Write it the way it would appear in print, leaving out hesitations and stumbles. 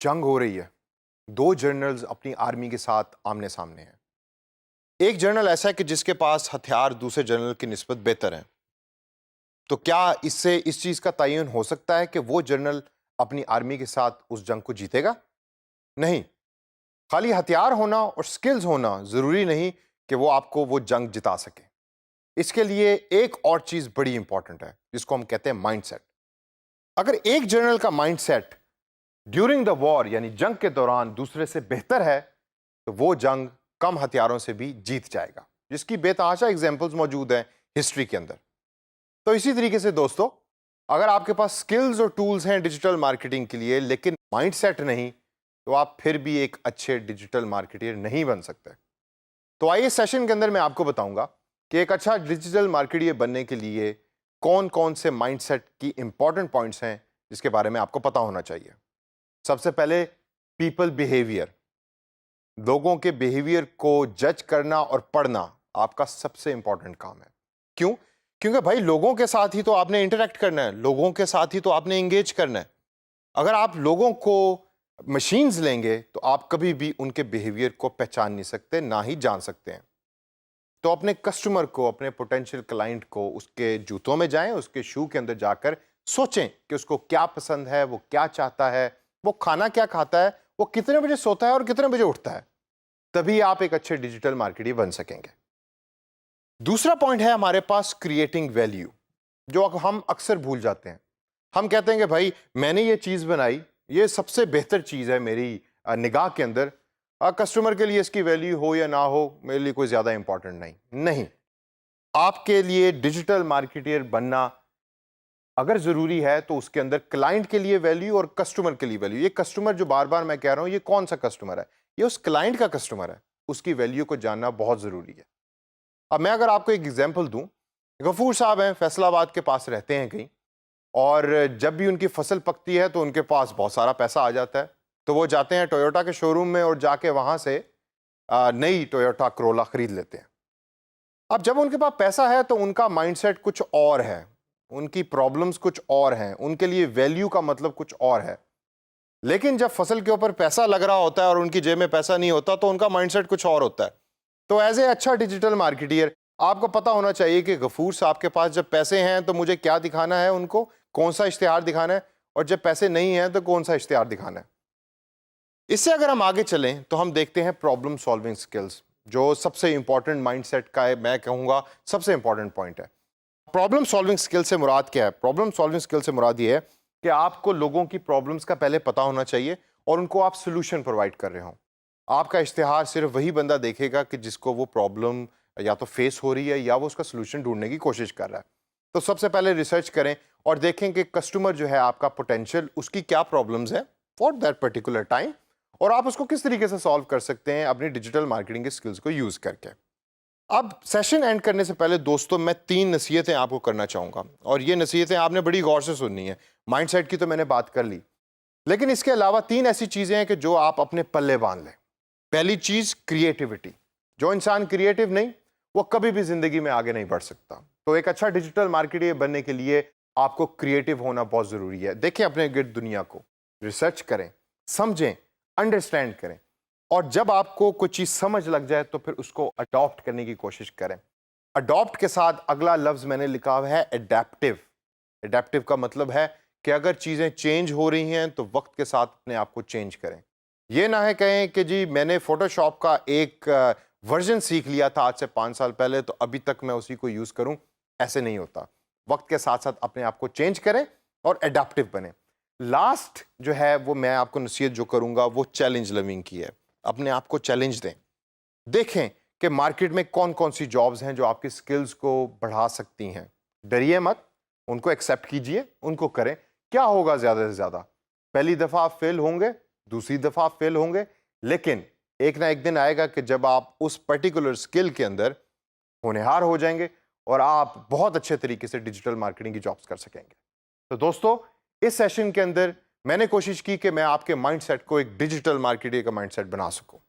جنگ ہو رہی ہے، دو جنرلز اپنی آرمی کے ساتھ آمنے سامنے ہیں۔ ایک جنرل ایسا ہے کہ جس کے پاس ہتھیار دوسرے جنرل کی نسبت بہتر ہیں، تو کیا اس سے اس چیز کا تعین ہو سکتا ہے کہ وہ جنرل اپنی آرمی کے ساتھ اس جنگ کو جیتے گا؟ نہیں۔ خالی ہتھیار ہونا اور سکلز ہونا ضروری نہیں کہ وہ آپ کو وہ جنگ جتا سکے۔ اس کے لیے ایک اور چیز بڑی امپورٹنٹ ہے جس کو ہم کہتے ہیں مائنڈ سیٹ۔ اگر ایک جنرل کا مائنڈ سیٹ ڈیورنگ دا وار یعنی جنگ کے دوران دوسرے سے بہتر ہے تو وہ جنگ کم ہتھیاروں سے بھی جیت جائے گا، جس کی بے تحاشا ایگزامپلز موجود ہیں ہسٹری کے اندر۔ تو اسی طریقے سے دوستو، اگر آپ کے پاس سکلز اور ٹولز ہیں ڈیجیٹل مارکیٹنگ کے لیے لیکن مائنڈ سیٹ نہیں، تو آپ پھر بھی ایک اچھے ڈیجیٹل مارکیٹر نہیں بن سکتے۔ تو آئیے سیشن کے اندر میں آپ کو بتاؤں گا کہ ایک اچھا ڈیجیٹل مارکیٹر بننے کے لیے کون کون سے مائنڈ سیٹ کی امپورٹنٹ پوائنٹس ہیں جس کے بارے میں آپ کو پتا ہونا چاہیے۔ سب سے پہلے پیپل بیہیویئر، لوگوں کے بیہیویئر کو جج کرنا اور پڑھنا آپ کا سب سے امپورٹنٹ کام ہے۔ کیوں؟ کیونکہ بھائی لوگوں کے ساتھ ہی تو آپ نے انٹریکٹ کرنا ہے، لوگوں کے ساتھ ہی تو آپ نے انگیج کرنا ہے۔ اگر آپ لوگوں کو مشینز لیں گے تو آپ کبھی بھی ان کے بیہیویئر کو پہچان نہیں سکتے، نہ ہی جان سکتے ہیں۔ تو اپنے کسٹمر کو، اپنے پوٹینشیل کلائنٹ کو اس کے جوتوں میں جائیں، اس کے شو کے اندر جا کر سوچیں کہ اس کو کیا پسند ہے، وہ کیا چاہتا ہے، وہ کھانا کیا کھاتا ہے، وہ کتنے بجے سوتا ہے اور کتنے بجے اٹھتا ہے۔ تبھی آپ ایک اچھے ڈیجیٹل مارکیٹر بن سکیں گے۔ دوسرا پوائنٹ ہے ہمارے پاس کریٹنگ ویلیو، جو ہم اکثر بھول جاتے ہیں۔ ہم کہتے ہیں کہ بھائی میں نے یہ چیز بنائی، یہ سب سے بہتر چیز ہے میری نگاہ کے اندر، کسٹمر کے لیے اس کی ویلیو ہو یا نہ ہو میرے لیے کوئی زیادہ امپورٹنٹ نہیں۔ آپ کے لیے ڈیجیٹل مارکیٹر بننا اگر ضروری ہے تو اس کے اندر کلائنٹ کے لیے ویلیو اور کسٹمر کے لیے ویلیو، یہ کسٹمر جو بار بار میں کہہ رہا ہوں یہ کون سا کسٹمر ہے؟ یہ اس کلائنٹ کا کسٹمر ہے، اس کی ویلیو کو جاننا بہت ضروری ہے۔ اب میں اگر آپ کو ایک ایگزامپل دوں، غفور صاحب ہیں، فیصل آباد کے پاس رہتے ہیں کہیں، اور جب بھی ان کی فصل پکتی ہے تو ان کے پاس بہت سارا پیسہ آ جاتا ہے، تو وہ جاتے ہیں ٹویوٹا کے شو روم میں اور جا کے وہاں سے نئی ٹویوٹا کرولا خرید لیتے ہیں۔ اب جب ان کے پاس پیسہ ہے تو ان کا مائنڈ سیٹ کچھ اور ہے، ان کی پرابلمز کچھ اور ہیں، ان کے لیے ویلیو کا مطلب کچھ اور ہے۔ لیکن جب فصل کے اوپر پیسہ لگ رہا ہوتا ہے اور ان کی جیب میں پیسہ نہیں ہوتا تو ان کا مائنڈ سیٹ کچھ اور ہوتا ہے۔ تو ایز اے اچھا ڈیجیٹل مارکیٹر آپ کو پتا ہونا چاہیے کہ غفور صاحب کے پاس جب پیسے ہیں تو مجھے کیا دکھانا ہے، ان کو کون سا اشتہار دکھانا ہے، اور جب پیسے نہیں ہیں تو کون سا اشتہار دکھانا ہے۔ اس سے اگر ہم آگے چلیں تو ہم دیکھتے ہیں پرابلم سالونگ سکلز، جو سب سے امپورٹنٹ مائنڈ سیٹ کا ہے، میں کہوں گا سب سے امپورٹنٹ پوائنٹ ہے۔ پرابلم سالونگ سکل سے مراد کیا ہے؟ پرابلم سالونگ سکل سے مراد یہ ہے کہ آپ کو لوگوں کی پرابلمز کا پہلے پتا ہونا چاہیے اور ان کو آپ سلوشن پرووائڈ کر رہے ہوں۔ آپ کا اشتہار صرف وہی بندہ دیکھے گا کہ جس کو وہ پرابلم یا تو فیس ہو رہی ہے یا وہ اس کا سلوشن ڈھونڈنے کی کوشش کر رہا ہے۔ تو سب سے پہلے ریسرچ کریں اور دیکھیں کہ کسٹمر جو ہے آپ کا پوٹینشیل، اس کی کیا پرابلمز ہیں فار دیٹ پرٹیکولر ٹائم، اور آپ اس کو کس طریقے سے سالو کر سکتے ہیں اپنی ڈیجیٹل مارکیٹنگ کے سکلز کو یوز کر کے۔ اب سیشن اینڈ کرنے سے پہلے دوستوں میں 3 نصیحتیں آپ کو کرنا چاہوں گا، اور یہ نصیحتیں آپ نے بڑی غور سے سننی ہیں۔ مائنڈ سیٹ کی تو میں نے بات کر لی، لیکن اس کے علاوہ 3 ایسی چیزیں ہیں کہ جو آپ اپنے پلے باندھ لیں۔ پہلی چیز کریٹیوٹی، جو انسان کریٹیو نہیں وہ کبھی بھی زندگی میں آگے نہیں بڑھ سکتا۔ تو ایک اچھا ڈیجیٹل مارکیٹر بننے کے لیے آپ کو کریٹیو ہونا بہت ضروری ہے۔ دیکھیں اپنے گرد دنیا کو، ریسرچ کریں، سمجھیں، انڈرسٹینڈ کریں، اور جب آپ کو کوئی چیز سمجھ لگ جائے تو پھر اس کو اڈاپٹ کرنے کی کوشش کریں۔ اڈاپٹ کے ساتھ اگلا لفظ میں نے لکھا ہوا ہے اڈیپٹیو۔ اڈیپٹیو کا مطلب ہے کہ اگر چیزیں چینج ہو رہی ہیں تو وقت کے ساتھ اپنے آپ کو چینج کریں۔ یہ نہ ہے کہیں کہ جی میں نے فوٹو شاپ کا ایک ورژن سیکھ لیا تھا آج سے 5 سال پہلے تو ابھی تک میں اسی کو یوز کروں، ایسے نہیں ہوتا۔ وقت کے ساتھ ساتھ اپنے آپ کو چینج کریں اور اڈیپٹیو بنیں۔ لاسٹ جو ہے وہ میں آپ کو نصیحت جو کروں گا وہ چیلنج لونگ کی ہے۔ اپنے آپ کو چیلنج دیں، دیکھیں کہ مارکیٹ میں کون کون سی جابز ہیں جو آپ کی سکلز کو بڑھا سکتی ہیں۔ ڈریے مت، ان کو ایکسیپٹ کیجئے، ان کو کریں۔ کیا ہوگا زیادہ سے زیادہ؟ پہلی دفعہ آپ فیل ہوں گے، دوسری دفعہ آپ فیل ہوں گے، لیکن ایک نہ ایک دن آئے گا کہ جب آپ اس پرٹیکولر سکل کے اندر ہونہار ہو جائیں گے اور آپ بہت اچھے طریقے سے ڈیجیٹل مارکیٹنگ کی جابز کر سکیں گے۔ تو دوستو، اس سیشن کے اندر میں نے کوشش کی کہ میں آپ کے مائنڈ سیٹ کو ایک ڈیجیٹل مارکیٹنگ کا مائنڈ سیٹ بنا سکوں۔